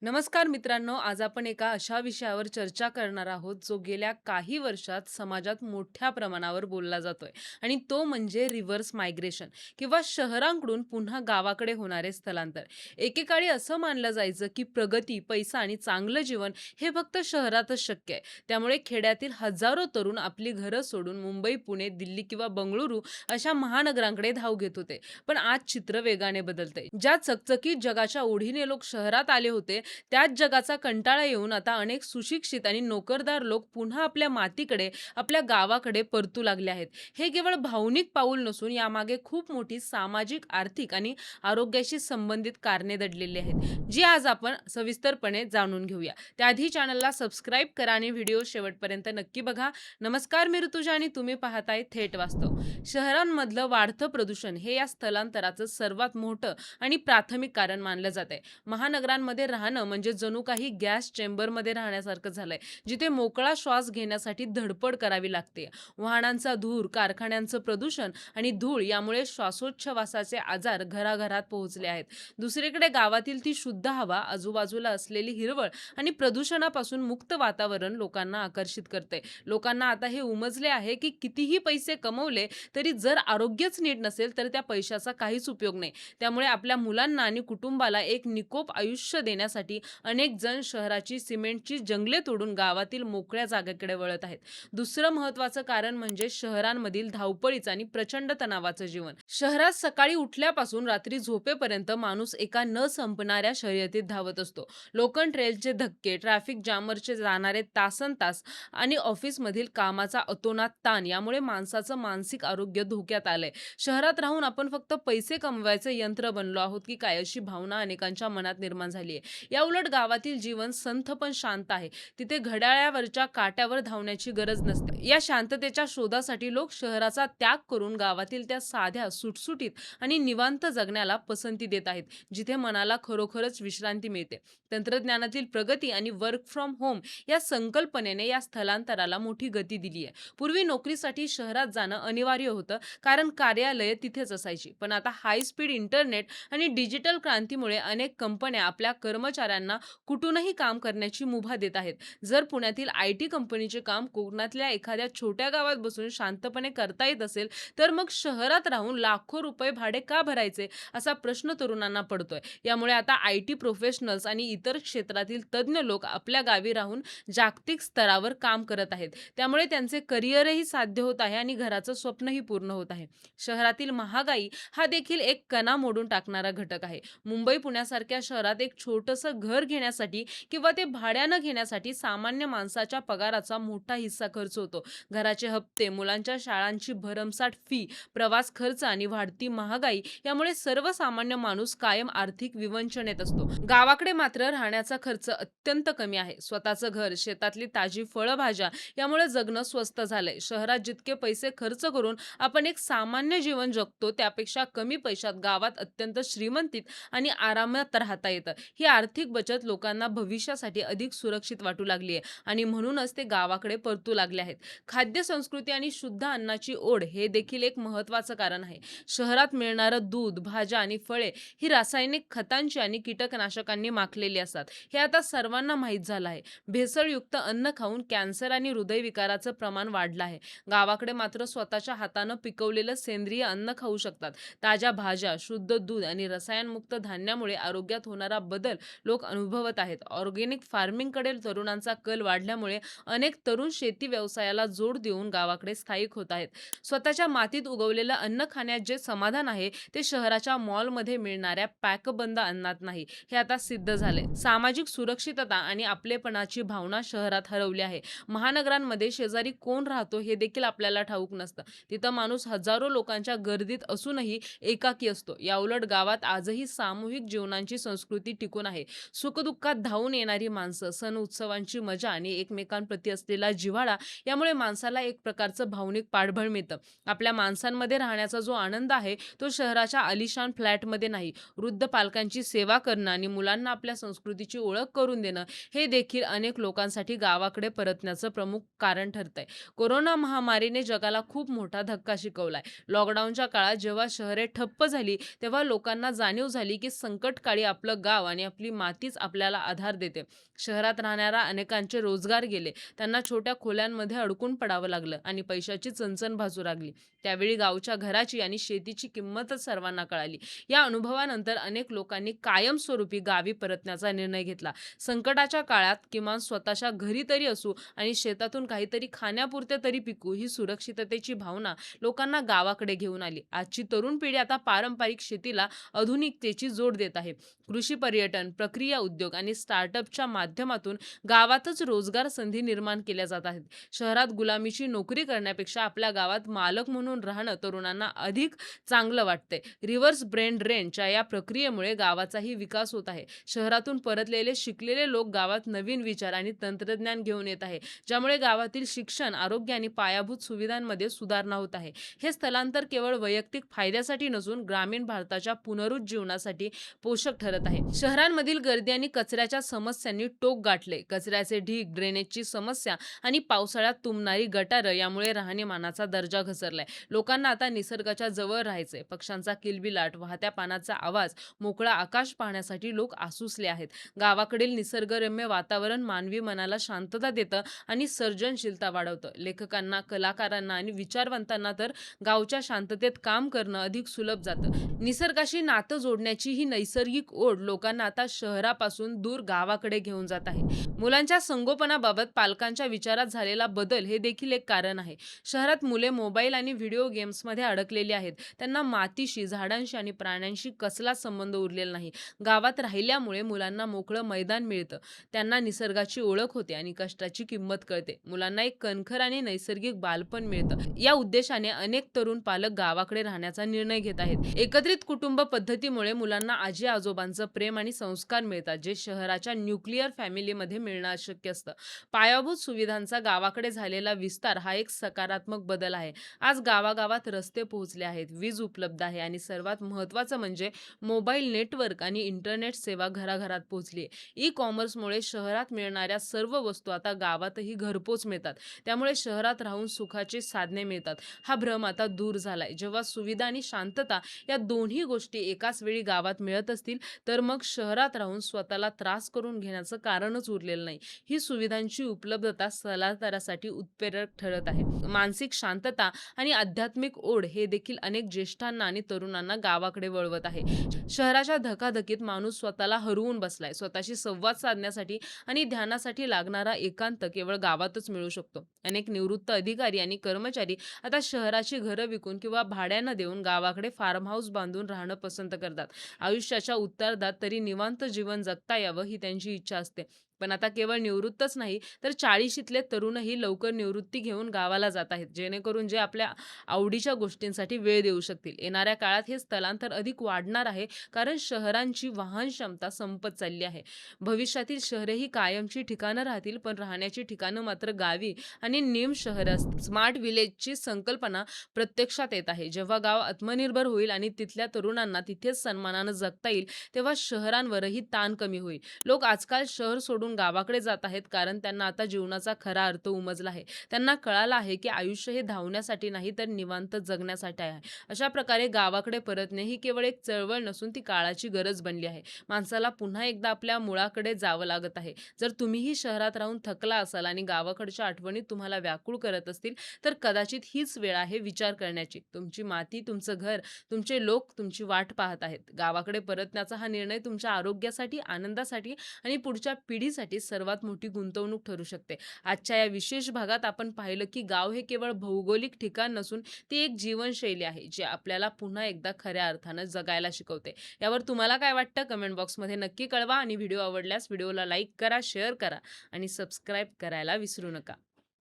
नमस्कार मित्रांनो, आज आपण एका अशा विषयावर चर्चा करणार आहोत जो गेल्या काही वर्षात समाजात मोठ्या प्रमाणावर बोलला जातोय आणि तो म्हणजे रिव्हर्स मायग्रेशन किंवा शहरांकडून पुन्हा गावाकडे होणारे स्थलांतर. एकेकाळी असं मानलं जायचं की प्रगती, पैसा आणि चांगलं जीवन हे फक्त शहरातच शक्य आहे. त्यामुळे खेड्यातील हजारो तरुण आपली घरं सोडून मुंबई, पुणे, दिल्ली किंवा बंगळुरू अशा महानगरांकडे धाव घेत होते. पण आज चित्र वेगाने बदलतंय. ज्या चकचकीत जगाच्या ओढीने लोक शहरात आले होते, त्याच जगाचा कंटाळा येऊन आता अनेक सुशिक्षित आणि नोकरदार लोक पुन्हा आपल्या मातीकडे, आपल्या गावाकडे परतू लागले आहेत. हे केवळ भावनिक पाऊल नसून यामागे खूप मोठी सामाजिक, आर्थिक आणि आरोग्याशी संबंधित कारणे दडलेली आहेत, जी आज आपण सविस्तरपणे जाणून घेऊया. त्याआधी चॅनलला सबस्क्राईब करा आणि व्हिडिओ शेवटपर्यंत नक्की बघा. नमस्कार, मी ऋतुजा आणि तुम्ही पाहताय थेट वास्तव. शहरांमधलं वाढतं प्रदूषण हे या स्थलांतराचं सर्वात मोठं आणि प्राथमिक कारण मानलं जात आहे. महानगरांमध्ये राहणं म्हणजे जणू काही गॅस चेंबरमध्ये राहण्यासारखं झालंय, जिथे मोकळा श्वास घेण्यासाठी धडपड करावी लागते. वाहनांचा धूर, कारखान्यांचं प्रदूषण आणि धूळ यामुळे श्वासोच्छवासाचे आजार घराघरात पोहोचले आहेत. दुसरीकडे गावातील ती शुद्ध हवा, आजूबाजूला असलेली हिरवळ आणि प्रदूषणापासून मुक्त वातावरण लोकांना आकर्षित करते. लोकांना आता हे उमजले आहे की कितीही पैसे कमवले तरी जर आरोग्यच नीट नसेल तर त्या पैशाचा काहीच उपयोग नाही. त्यामुळे आपल्या मुलांना आणि कुटुंबाला एक निकोप आयुष्य देण्यासाठी अनेक जण शहराची सिमेंटची जंगले तोडून गावातील मोकळ्या जागेकडे वळत आहेत. दुसरं महत्त्वाचं कारण म्हणजे शहरांमधील धावपळीचं आणि प्रचंड तणावाचं जीवन. शहरात सकाळी उठल्यापासून रात्री झोपेपर्यंत माणूस एका न संपणाऱ्या शर्यतीत धावत असतो. लोकल ट्रेनचे धक्के, ट्रॅफिक जामरचे जाणारे तासनतास आणि ऑफिसमधील कामाचा अतोनात ताण यामुळे माणसाचं मानसिक आरोग्य धोक्यात आलंय. शहरात राहून आपण फक्त पैसे कमवायचे यंत्र बनलो आहोत की काय, अशी भावना अनेकांच्या मनात निर्माण झाली आहे. याउलट गावातील जीवन संथ पण शांत आहे. तिथे घड्याळावरच्या काट्यावर धावण्याची गरज नसते. या शांततेच्या शोधासाठी लोक शहराचा त्याग करून गावातील त्या साध्या, सुटसुटीत आणि निवांत जगण्याला पसंती देत आहेत, जिथे मनाला खरोखरच विश्रांती मिळते. तंत्रज्ञानातील प्रगती आणि वर्क फ्रॉम होम या संकल्पनेने या स्थलांतराला मोठी गती दिली आहे. पूर्वी नोकरीसाठी शहरात जाणं अनिवार्य होतं, कारण कार्यालये तिथेच असायची. पण आता हाय स्पीड इंटरनेट आणि डिजिटल क्रांतीमुळे अनेक कंपन्या आपल्या कर्मचाऱ्यांना कुठूनही काम करण्याची मुभा देत आहेत. जर पुण्यातील आयटी कंपनीचे काम कोकणातल्या एखाद्या छोट्या गावात बसून शांतपणे करता येत असेल, तर मग शहरात राहून लाखो रुपये भाडे का भरायचे, असा प्रश्न तरुणांना पडतोय. यामुळे आता आयटी प्रोफेशनल्स आणि इतर क्षेत्रातील तज्ज्ञ लोक आपल्या गावी राहून जागतिक स्तरावर काम करत आहेत. त्यामुळे त्यांचे करिअरही साध्य होत आहे आणि घराचं स्वप्नही पूर्ण होत आहे. शहरातील महागाई हा देखील एक कणा मोडून टाकणारा घटक आहे. मुंबई, पुण्यासारख्या शहरात एक छोटंसं घर घेण्यासाठी किंवा ते भाड्यानं घेण्यासाठी सामान्य माणसाच्या पगाराचा मोठा हिस्सा खर्च होतो. घराचे हप्ते, मुलांच्या शाळांची भरमसाठ फी, प्रवास खर्च आणि वाढती महागाई यामुळे सर्वसामान्य माणूस कायम आर्थिक विवंचनेत असतो. गावाकडे मात्र राहण्याचा खर्च अत्यंत कमी आहे. स्वतःचं घर, शेतातली ताजी फळभाज्या यामुळे जगणं स्वस्त झालंय. शहरात जितके पैसे खर्च करून आपण एक सामान्य जीवन जगतो, त्यापेक्षा कमी पैशात गावात अत्यंत श्रीमंतीत आणि आरामात राहता येतं. ही आर्थिक बचत लोकांना भविष्यासाठी अधिक सुरक्षित वाटू लागली आहे आणि म्हणूनच ते गावाकडे परतू लागले आहेत. खाद्य संस्कृती आणि शुद्ध अन्नाची ओढ हे देखील एक महत्त्वाचं कारण आहे. शहरात मिळणारं दूध, भाज्या आणि फळे ही रासायनिक खतांची आणि कीटकनाशकांनी माखलेली असतात. हे आता सर्वांना माहीत झालं आहे. भेसळयुक्त अन्न खाऊन कॅन्सर आणि हृदयविकाराचं प्रमाण वाढलं आहे. गावाकडे मात्र स्वतःच्या हातानं पिकवलेलं सेंद्रिय अन्न खाऊ शकतात. ताज्या भाज्या, शुद्ध दूध आणि रसायनमुक्त धान्यामुळे आरोग्यात होणारा बदल लोक अनुभवत आहेत. ऑर्गेनिक फार्मिंगकडे तरुणांचा कल वाढल्यामुळे अनेक तरुण शेती व्यवसायाला जोड देऊन गावाकडे स्थायिक होत आहेत. स्वतःच्या मातीत उगवलेलं अन्न खाण्यात जे समाधान आहे, ते शहराच्या मॉलमध्ये मिळणाऱ्या पॅकबंद अन्नात नाही. हे आता सिद्ध झालंय. सामाजिक सुरक्षितता आणि आपलेपणाची भावना शहरात हरवली आहे. महानगरांमध्ये शेजारी कोण राहतो हे देखील आपल्याला ठाऊक नसतं. तिथं माणूस हजारो लोकांच्या गर्दीत असूनही एकाकी असतो. याउलट गावात आजही सामूहिक जीवनाची संस्कृती टिकून आहे. सुखदुःखात धावून येणारी माणसं, सण उत्सवांची मजा आणि एकमेकांप्रती असलेला जिव्हाळा यामुळे माणसाला एक प्रकारचं भावनिक पाठबळ मिळतं. आपल्या माणसांमध्ये राहण्याचा जो आनंद आहे, तो शहराच्या आलिशान फ्लॅटमध्ये नाही. वृद्ध पालकांची सेवा करणं आणि मुलांना आपल्या संस्कृतीची ओळख करून देणं हे देखील अनेक लोकांसाठी गावाकडे परतण्याचं प्रमुख कारण ठरतंय. कोरोना महामारीने जगाला खूप मोठा धक्का शिकवलाय. लॉकडाऊनच्या काळात जेव्हा शहरे ठप्प झाली, तेव्हा लोकांना जाणीव झाली की संकटकाळी आपलं गाव आणि आपली मातीच आपल्याला आधार देते. शहरात राहणाऱ्या अनेकांचे रोजगार गेले. त्यांना छोट्या खोल्यांमध्ये अडकून पडावं लागलं आणि पैशाची चणचण भासू लागली. त्यावेळी गावच्या घराची आणि शेतीची किंमतच सर्वांना कळाली. या अनुभवानंतर अनेक लोकांनी कायमस्वरूपी गावी परतण्याचा निर्णय घेतला. संकटाच्या काळात किमान स्वतःच्या घरी तरी असू आणि शेतातून काहीतरी खाण्यापुरते तरी पिकू, ही सुरक्षिततेची भावना लोकांना गावाकडे घेऊन आली. आजची तरुण पिढी आता पारंपरिक शेतीला आधुनिकतेची जोड देत आहे. कृषी पर्यटन, प्रक्रिया उद्योग आणि स्टार्टअपच्या माध्यमातून गावातच रोजगार संधी निर्माण केल्या जात आहेत. शहरात गुलामीची नोकरी करण्यापेक्षा आपल्या गावात मालक म्हणून राहणं तरुणांना अधिक चांगलं वाटतंय. रिव्हर्स ब्रेन ड्रेनच्या या प्रक्रियेमुळे गावाचाही विकास होत आहे. शहरातून परतलेले शिकलेले लोक गावात नवीन विचार आणि तंत्रज्ञान घेऊन येत आहे, ज्यामुळे गावातील शिक्षण, आरोग्य आणि पायाभूत सुविधांमध्ये सुधारणा होत आहे. हे स्थलांतर केवळ वैयक्तिक फायद्यासाठी नसून ग्रामीण भारताच्या पुनरुज्जीवनासाठी पोषक ठरत आहे. शहरांमधील गर्दी आणि कचऱ्याच्या समस्यांनी टोक गाठले. कचऱ्याचे ढीग, ड्रेनेजची समस्या आणि पावसाळ्यात तुंबणारी गटारं यामुळे राहणीमानाचा दर्जा घसरलाय. लोकांना आता निसर्गाच्या जवळ राहायचंय. पक्ष्यांचा किलबिलाट, वाहत्या पानाचा आवाज, मोकळं आकाश पाहण्यासाठी लोक आसुसले आहेत. गावाकडील निसर्गरम्य वातावरण मानवी मनाला शांतता देतं आणि सर्जनशीलता वाढवतं. लेखकांना, कलाकारांना आणि विचारवंतांना तर गावच्या शांततेत काम करणं अधिक सुलभ जातं. निसर्गाशी नातं जोडण्याची ही नैसर्गिक ओढ लोकांना आता शहरापासून दूर गावाकडे घेऊन जात आहे. मुलांच्या संगोपनाबाबत पालकांच्या विचारात झालेला बदल हे देखील एक कारण आहे. शहरात मुले मोबाईल आणि व्हिडिओ गेम्समध्ये अडकलेली आहेत. त्यांना मातीशी, झाडांशी आणि प्राण्यांशी कसलाच संबंध उरलेला नाही. गावात राहिल्यामुळे मुलांना मोकळं मैदान मिळतं. त्यांना निसर्गाची ओळख होते आणि कष्टाची किंमत कळते. मुलांना एक कणखर आणि नैसर्गिक बालपण मिळतं. या उद्देशाने अनेक तरुण पालक गावाकडे राहण्याचा निर्णय घेत आहेत. एकत्रित कुटुंब पद्धतीमुळे मुलांना आजी-आजोबांचं प्रेम आणि संस्कार मिळतात, जे शहराच्या न्यूक्लिअर फॅमिलीमध्ये मिळणं अशक्य असतं. पायाभूत सुविधांचा गावाकडे झालेला विस्तार हा एक सकारात्मक बदल आहे. आज गावागावात रस्ते पोहोचले आहेत, वीज उपलब्ध आहे आणि सर्वात महत्त्वाचं म्हणजे मोबाईल नेटवर्क आणि इंटरनेट सेवा घराघरात पोहोचली आहे. ई-कॉमर्समुळे शहरात मिळणाऱ्या सर्व वस्तू आता गावातही घरपोच मिळतात. त्यामुळे शहरात राहून सुखाची साधने मिळतात, हा भ्रम आता दूर झालाय. जेव्हा सुविधा आणि शांतता या दोन्ही गोष्टी एकाच वेळी गावात मिळत असतील, तर मग शहरात राहून स्वतःला त्रास करून घेण्याचं कारणच उरलेलं नाही. ही सुविधांची उपलब्धता स्थलांतरासाठी उत्प्रेरक ठरत आहे. मानसिक शांतता आणि आध्यात्मिक ओढ हे देखील अनेक ज्येष्ठांना आणि तरुणांना गावाकडे वळवत आहे. शहराच्या धकाधकीत माणूस स्वतःला हरवून बसलाय. स्वतःशी संवाद साधण्यासाठी आणि ध्यानासाठी लागणारा एकांत केवळ गावातच मिळू शकतो. अनेक निवृत्त अधिकारी आणि कर्मचारी आता शहराची घरं विकून किंवा भाड्यानं देऊन गावाकडे फार्म हाऊस बांधून राहणं पसंत करतात. आयुष्याच्या उत्तरार्धात तरी निवांत जीवन जगता यावं ही त्यांची इच्छा असते. पण आता केवळ निवृत्तच नाही, तर 40शीतले तरुणही लवकर निवृत्ती घेऊन गावाला जात आहेत, जेणेकरून जे आपल्या आवडीच्या गोष्टींसाठी वेळ देऊ शकतील. येणाऱ्या काळात हे स्थलांतर अधिक वाढणार आहे, कारण शहरांची वाहन क्षमता संपत चालली आहे. भविष्यातील शहरेही कायमची ठिकाणं राहतील, पण राहण्याची ठिकाणं मात्र गावी आणि निम शहरं असतील. स्मार्ट विलेजची संकल्पना प्रत्यक्षात येत आहे. जेव्हा गाव आत्मनिर्भर होईल आणि तिथल्या तरुणांना तिथेच सन्मानानं जगता येईल, तेव्हा शहरांवरही ताण कमी होईल. लोक आजकाल शहर सोडून गावाकडे जात आहेत, कारण त्यांना आता जीवनाचा खरा अर्थ उमजला आहे. त्यांना कळालं आहे की आयुष्य हे धावण्यासाठी नाही, तर निवांत जगण्यासाठी आहे. अशा प्रकारे गावाकडे परतणे ही केवळ एक चळवळ नसून ती काळाची गरज बनली आहे. माणसाला पुन्हा एकदा आपल्या मुळाकडे जावं लागत आहे. जर तुम्हीही शहरात राहून थकला असाल आणि गावाकडच्या आठवणी तुम्हाला व्याकुळ करत असतील, तर कदाचित हीच वेळ आहे विचार करण्याची. तुमची माती, तुमचं घर, तुमचे लोक तुमची वाट पाहत आहेत. गावाकडे परतण्याचा हा निर्णय तुमच्या आरोग्यासाठी, आनंदासाठी आणि पुढच्या पिढीसाठी सर्वात मोठी गुंतवणूक ठरू शकते. आजच्या या विशेष भागात आपण पाहिलं की गाव हे केवळ भौगोलिक ठिकाण नसून ती एक जीवनशैली आहे, जी आपल्याला पुन्हा एकदा खऱ्या अर्थानं जगायला शिकवते. यावर तुम्हाला काय वाटतं? कमेंट बॉक्समध्ये नक्की कळवा आणि व्हिडिओ आवडल्यास व्हिडिओला लाईक करा, शेअर करा आणि सबस्क्राईब करायला विसरू नका.